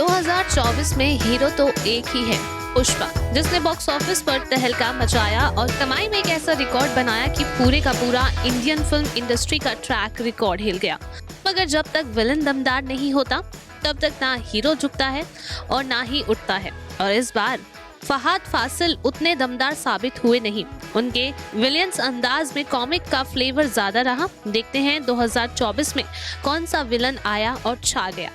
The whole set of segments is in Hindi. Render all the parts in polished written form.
2024 में हीरो तो एक ही है, पुष्पा, जिसने बॉक्स ऑफिस पर तहलका मचाया और कमाई में एक ऐसा रिकॉर्ड बनाया कि पूरे का पूरा इंडियन फिल्म इंडस्ट्री का ट्रैक रिकॉर्ड हिल गया। मगर जब तक विलन दमदार नहीं होता तब तक ना हीरो झुकता है और ना ही उठता है। और इस बार फहाद फासिल उतने दमदार साबित हुए नहीं। उनके विलियंस अंदाज में कॉमिक का फ्लेवर ज्यादा रहा। देखते हैं 2024 में कौन सा विलन आया और छा गया।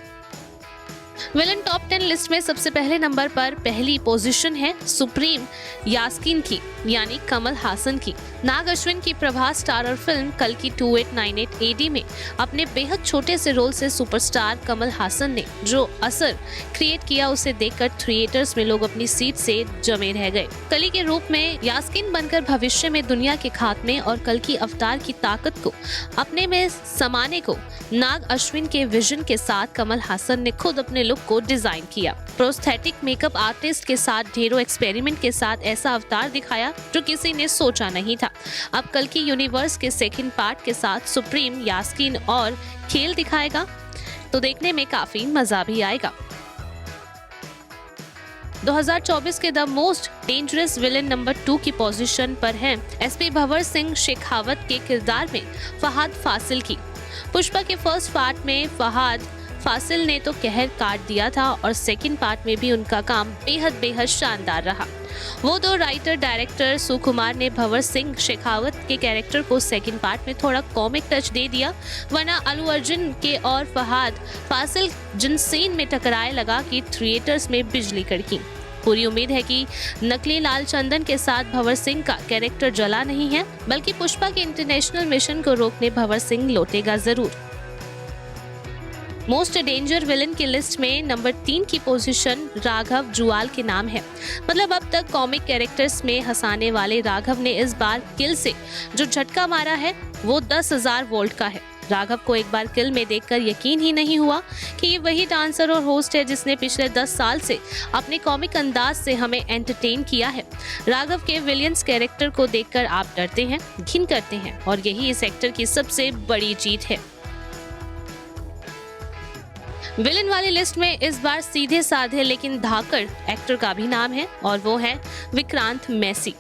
विलन टॉप 10 लिस्ट में सबसे पहले नंबर पर पहली पोजीशन है सुप्रीम यास्कीन की, यानी कमल हासन की। नाग अश्विन की प्रभास स्टारर फिल्म कल की 2898 AD में अपने बेहद छोटे से रोल से सुपरस्टार कमल हासन ने जो असर क्रिएट किया उसे देखकर थिएटर्स में लोग अपनी सीट से जमे रह गए। कली के रूप में यास्कीन बनकर भविष्य में दुनिया के खात्मे और कल की अवतार की ताकत को अपने में समाने को नाग अश्विन के विजन के साथ कमल हासन ने खुद अपने लुक को डिजाइन किया। प्रोस्थेटिक मेकअप आर्टिस्ट के साथ ढेरों एक्सपेरिमेंट के साथ ऐसा अवतार दिखाया जो किसी ने सोचा नहीं था। अब कल की यूनिवर्स के सेकंड पार्ट के साथ सुप्रीम यास्कीन और खेल दिखाएगा तो देखने में काफी मजा भी आएगा। 2024 के the most dangerous villain number 2 की पोजीशन पर हैं SP भंवर सिंह शेखावत के किरदार में फहाद फासिल की। पुष्पा के फर्स्ट पार्ट में फहाद फासिल ने तो कहर काट दिया था और सेकंड पार्ट में भी उनका काम बेहद शानदार रहा। वो दो राइटर डायरेक्टर सुकुमार ने भंवर सिंह शेखावत के कैरेक्टर को सेकंड पार्ट में थोड़ा कॉमिक टच दे दिया, वरना अल्लू अर्जुन के और फहाद फासिल जिन सीन में टकराए लगा कि थिएटर्स में बिजली कड़की। पूरी उम्मीद है कि नकली लाल चंदन के साथ भंवर सिंह का कैरेक्टर जला नहीं है, बल्कि पुष्पा के इंटरनेशनल मिशन को रोकने भंवर सिंह लौटेगा जरूर। मोस्ट डेंजर विलन की लिस्ट में नंबर 3 की पोजीशन राघव जुआल के नाम है। मतलब अब तक कॉमिक कैरेक्टर्स में हंसाने वाले राघव ने इस बार किल से जो झटका मारा है वो 10,000 वोल्ट का है। राघव को एक बार किल में देखकर यकीन ही नहीं हुआ कि ये वही डांसर और होस्ट है जिसने पिछले 10 साल से अपने कॉमिक अंदाज से हमें एंटरटेन किया है। राघव के विलियंस कैरेक्टर को देखकर आप डरते हैं, घिन करते हैं और यही इस एक्टर की सबसे बड़ी जीत है। विलन वाली लिस्ट में इस बार सीधे साधे लेकिन धाकड़ एक्टर का भी नाम है और वो है विक्रांत मैसी।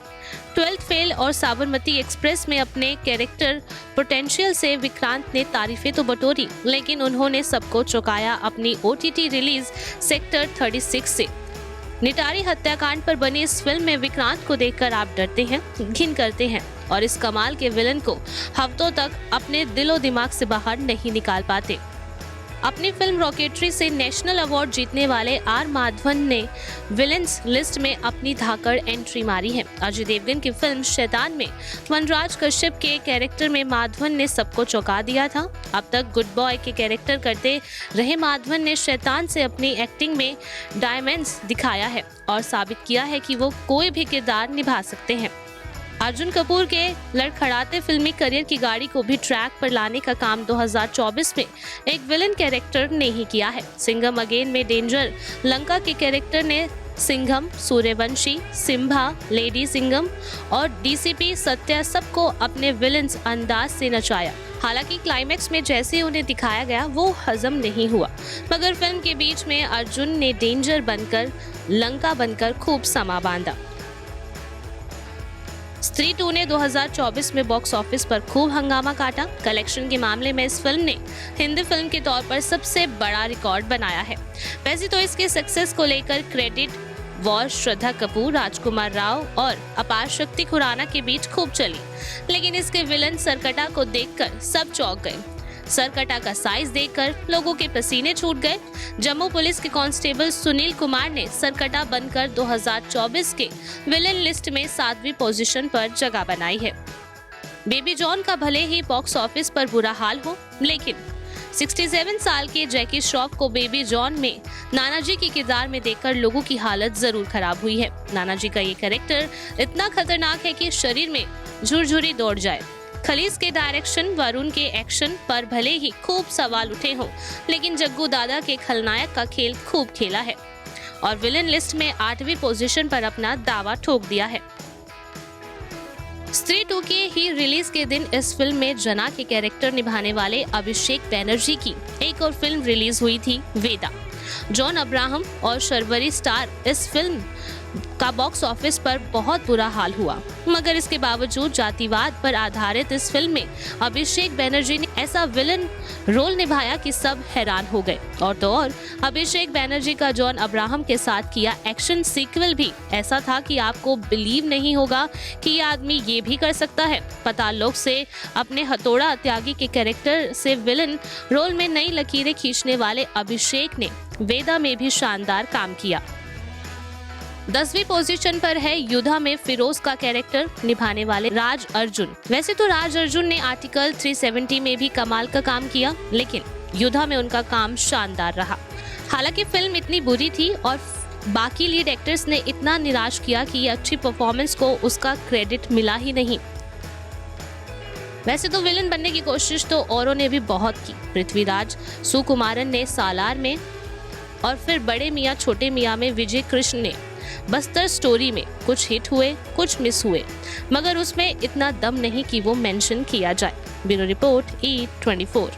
12th फेल और साबरमती एक्सप्रेस में अपने कैरेक्टर पोटेंशियल से विक्रांत ने तारीफें तो बटोरी, लेकिन उन्होंने सबको चौंकाया अपनी OTT रिलीज सेक्टर 36 से। निटारी हत्याकांड पर बनी इस फिल्म में विक्रांत को देखकर आप डरते हैं, घिन करते हैं और इस कमाल के विलन को हफ्तों तक अपने दिलो दिमाग से बाहर नहीं निकाल पाते। अपनी फिल्म रॉकेटरी से नेशनल अवार्ड जीतने वाले R माधवन ने विलेंस लिस्ट में अपनी धाकड़ एंट्री मारी है। अजय देवगन की फिल्म शैतान में वनराज कश्यप के कैरेक्टर में माधवन ने सबको चौंका दिया था। अब तक गुड बॉय के कैरेक्टर करते रहे माधवन ने शैतान से अपनी एक्टिंग में डायमेंड्स दिखाया है और साबित किया है कि वो कोई भी किरदार निभा सकते हैं। अर्जुन कपूर के लड़खड़ाते फिल्मी करियर की गाड़ी को भी ट्रैक पर लाने का काम 2024 में एक विलन कैरेक्टर ने ही किया है। सिंघम अगेन में डेंजर लंका के कैरेक्टर ने सिंघम, सूर्यवंशी, सिम्भा, लेडी सिंघम और DCP सत्या सबको अपने विलन्स अंदाज से नचाया। हालांकि क्लाइमेक्स में जैसे उन्हें दिखाया गया वो हजम नहीं हुआ, मगर फिल्म के बीच में अर्जुन ने डेंजर बनकर लंका बनकर खूब समा बांधा। स्त्री 2 ने 2024 में बॉक्स ऑफिस पर खूब हंगामा काटा। कलेक्शन के मामले में इस फिल्म ने हिंदी फिल्म के तौर पर सबसे बड़ा रिकॉर्ड बनाया है। वैसे तो इसके सक्सेस को लेकर क्रेडिट वॉर श्रद्धा कपूर, राजकुमार राव और अपार शक्ति खुराना के बीच खूब चली, लेकिन इसके विलन सरकटा को देखकर सब चौंक गए। सरकटा का साइज देखकर लोगों के पसीने छूट गए। जम्मू पुलिस के कांस्टेबल सुनील कुमार ने सरकटा बनकर 2024 के विलेन लिस्ट में 7वीं पोजीशन पर जगह बनाई है। बेबी जॉन का भले ही बॉक्स ऑफिस पर बुरा हाल हो, लेकिन 67 साल के जैकी श्रॉफ को बेबी जॉन में नानाजी के किरदार में देखकर लोगों की हालत जरूर खराब हुई है। नानाजी का ये कैरेक्टर इतना खतरनाक है कि शरीर में झुरझुरी दौड़ जाए। खलीस के डायरेक्शन, वरुण के एक्शन पर भले ही खूब सवाल उठे हों, लेकिन जग्गू दादा के खलनायक का खेल खूब खेला है और विलेन लिस्ट में 8वीं पोजीशन पर अपना दावा ठोक दिया है। स्त्री 2 के ही रिलीज के दिन इस फिल्म में जना के कैरेक्टर निभाने वाले अभिषेक बैनर्जी की एक और फिल्म रिलीज हुई थी, वेदा। जॉन अब्राहम और शर्वरी स्टार इस फिल्म का बॉक्स ऑफिस पर बहुत बुरा हाल हुआ, मगर इसके बावजूद जातिवाद पर आधारित इस फिल्म में अभिषेक बैनर्जी ने ऐसा विलन रोल निभाया कि सब हैरान हो गए। और तो और अभिषेक बैनर्जी का जॉन अब्राहम के साथ किया एक्शन सीक्वल भी ऐसा था कि आपको बिलीव नहीं होगा कि ये आदमी ये भी कर सकता है। पाताल लोक से अपने हथौड़ा त्यागी के कैरेक्टर से विलन रोल में नई लकीरें खींचने वाले अभिषेक ने वेदा में भी शानदार काम किया। 10वीं पोजीशन पर है युद्धा में फिरोज का कैरेक्टर निभाने वाले राज अर्जुन। वैसे तो राज अर्जुन ने आर्टिकल 370 में भी कमाल का काम किया, लेकिन युद्धा में उनका काम शानदार रहा। हालांकि फिल्म इतनी बुरी थी और बाकी लीड एक्टर्स ने इतना निराश किया कि ये अच्छी परफॉर्मेंस को उसका क्रेडिट मिला ही नहीं। वैसे तो विलन बनने की कोशिश तो औरों ने भी बहुत की। पृथ्वीराज सुकुमारन ने सालार में और फिर बड़े मियाँ छोटे मियाँ में विजय कृष्ण ने बस्तर स्टोरी में कुछ हिट हुए कुछ मिस हुए, मगर उसमें इतना दम नहीं कि वो मेंशन किया जाए। Bureau report E24।